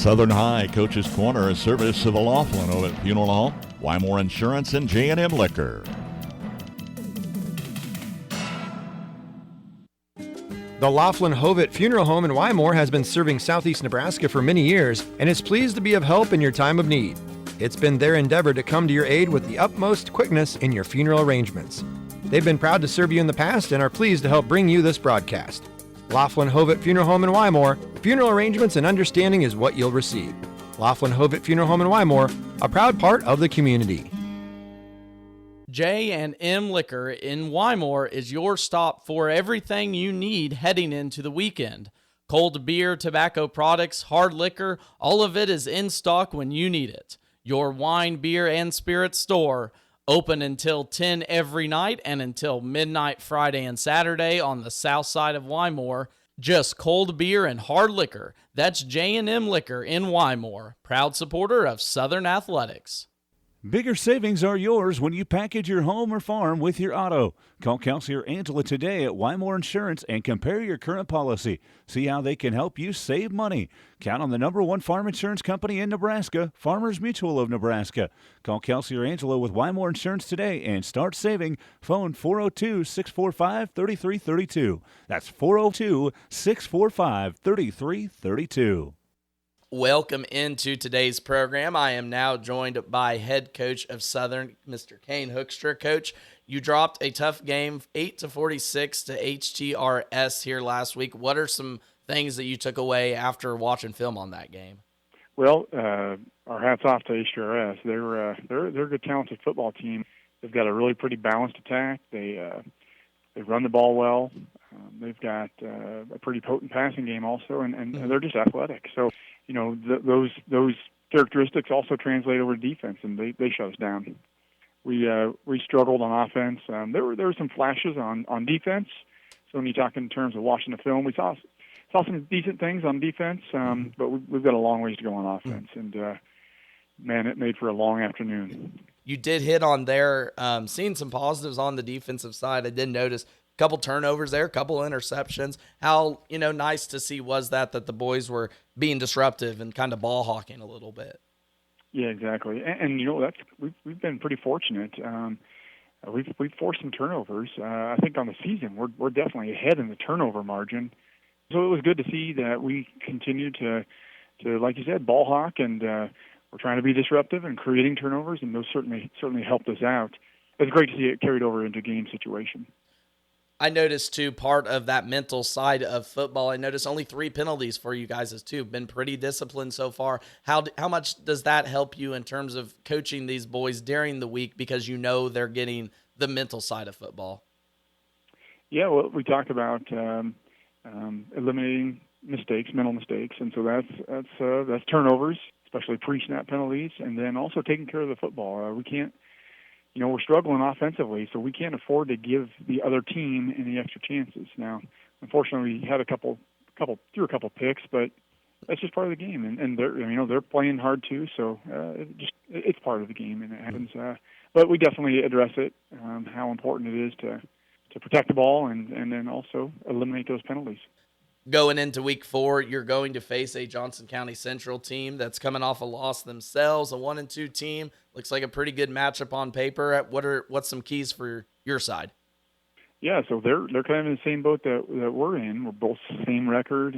Southern High Coach's Corner is service of the Laughlin Hovitt Funeral Home, Wymore Insurance, and J&M Liquor. The Laughlin Hovitt Funeral Home in Wymore has been serving southeast Nebraska for many years and is pleased to be of help in your time of need. It's been their endeavor to come to your aid with the utmost quickness in your funeral arrangements. They've been proud to serve you in the past and are pleased to help bring you this broadcast. Laughlin Hovitt Funeral Home in Wymore, funeral arrangements and understanding is what you'll receive. Laughlin Hovitt Funeral Home in Wymore, a proud part of the community. J&M Liquor in Wymore is your stop for everything you need heading into the weekend. Cold beer, tobacco products, hard liquor, all of it is in stock when you need it. Your wine, beer, and spirits store, open until 10 every night and until midnight Friday and Saturday on the south side of Wymore. Just cold beer and hard liquor. That's J&M Liquor in Wymore, proud supporter of Southern Athletics. Bigger savings are yours when you package your home or farm with your auto. Call Kelsey or Angela today at Wymore Insurance and compare your current policy. See how they can help you save money. Count on the #1 farm insurance company in Nebraska, Farmers Mutual of Nebraska. Call Kelsey or Angela with Wymore Insurance today and start saving. Phone 402-645-3332. That's 402-645-3332. Welcome into today's program. I am now joined by head coach of Southern, Mr. Kane Hookstra. Coach, you dropped a tough game, 8-46 to HTRS here last week. What are some things that you took away after watching film on that game? Well, our hats off to HTRS. They're a good, talented football team. They've got a really pretty balanced attack. They run the ball well. They've got a pretty potent passing game also, and they're just athletic. So, you know, those characteristics also translate over to defense, and they shut us down. We struggled on offense. There were some flashes on defense. So when you talk in terms of watching the film, we saw some decent things on defense, but we've got a long ways to go on offense. And man, it made for a long afternoon. You did hit on there, seeing some positives on the defensive side. I did notice couple turnovers there, couple interceptions. How, nice to see was that the boys were being disruptive and kind of ball hawking a little bit. Yeah, exactly. And we've been pretty fortunate. We've forced some turnovers. I think on the season we're definitely ahead in the turnover margin. So it was good to see that we continue to like you said, ball hawk, and we're trying to be disruptive and creating turnovers, and those certainly helped us out. It's great to see it carried over into game situation. I noticed, too, part of that mental side of football, I noticed only 3 penalties for you guys, too. Been pretty disciplined so far. How much does that help you in terms of coaching these boys during the week because they're getting the mental side of football? Yeah, well, we talked about eliminating mental mistakes, and so that's turnovers, especially pre-snap penalties, and then also taking care of the football. We can't. We're struggling offensively, so we can't afford to give the other team any extra chances. Now, unfortunately, we had threw a couple picks, but that's just part of the game, and they're playing hard too. So it's part of the game, and it happens. But we definitely address it, how important it is to protect the ball and then also eliminate those penalties. Going into week 4, you're going to face a Johnson County Central team that's coming off a loss themselves, a 1-2 team. Looks like a pretty good matchup on paper. What's some keys for your side? Yeah, so they're kind of in the same boat that we're in. We're both same record.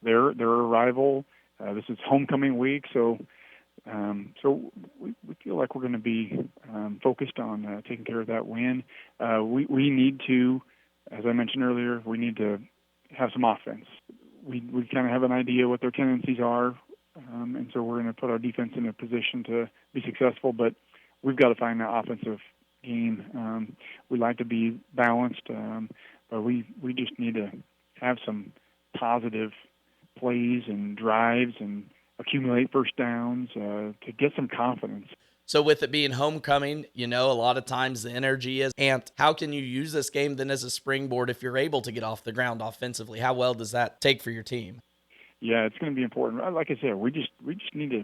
They're a rival. This is homecoming week, so we feel like we're going to be focused on taking care of that win. We need to, as I mentioned earlier, we need to have some offense. We kind of have an idea what their tendencies are, and so we're going to put our defense in a position to be successful, but we've got to find that offensive game. We like to be balanced, but we just need to have some positive plays and drives and accumulate first downs to get some confidence. So with it being homecoming, a lot of times the energy is amped. How can you use this game then as a springboard if you're able to get off the ground offensively? How well does that take for your team? Yeah, it's going to be important. Like I said, we just need to,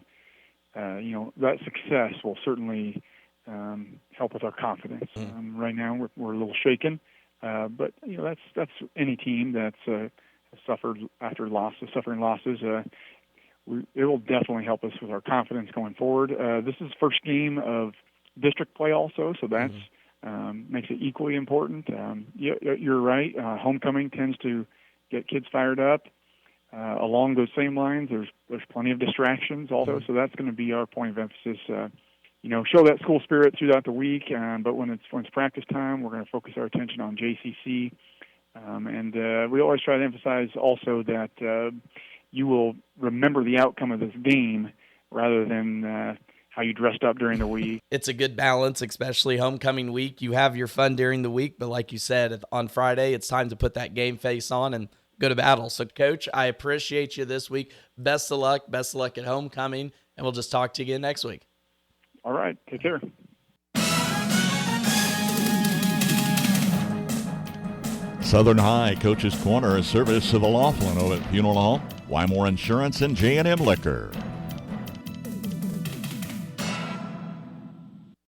that success will certainly help with our confidence. Right now we're a little shaken, but that's any team that's suffered after suffering losses. it will definitely help us with our confidence going forward. This is first game of district play also, so that's makes it equally important. You're right. Homecoming tends to get kids fired up. Along those same lines, there's plenty of distractions also, so that's going to be our point of emphasis. Show that school spirit throughout the week, but when it's practice time, we're going to focus our attention on JCC. And we always try to emphasize also that you will remember the outcome of this game rather than how you dressed up during the week. It's a good balance, especially homecoming week. You have your fun during the week, but like you said, on Friday, it's time to put that game face on and go to battle. So, Coach, I appreciate you this week. Best of luck. Best of luck at homecoming, and we'll just talk to you again next week. All right. Take care. Southern High Coach's Corner, a service of the Laughlin over at Funeral Home, Wymore Insurance, and J&M Liquor.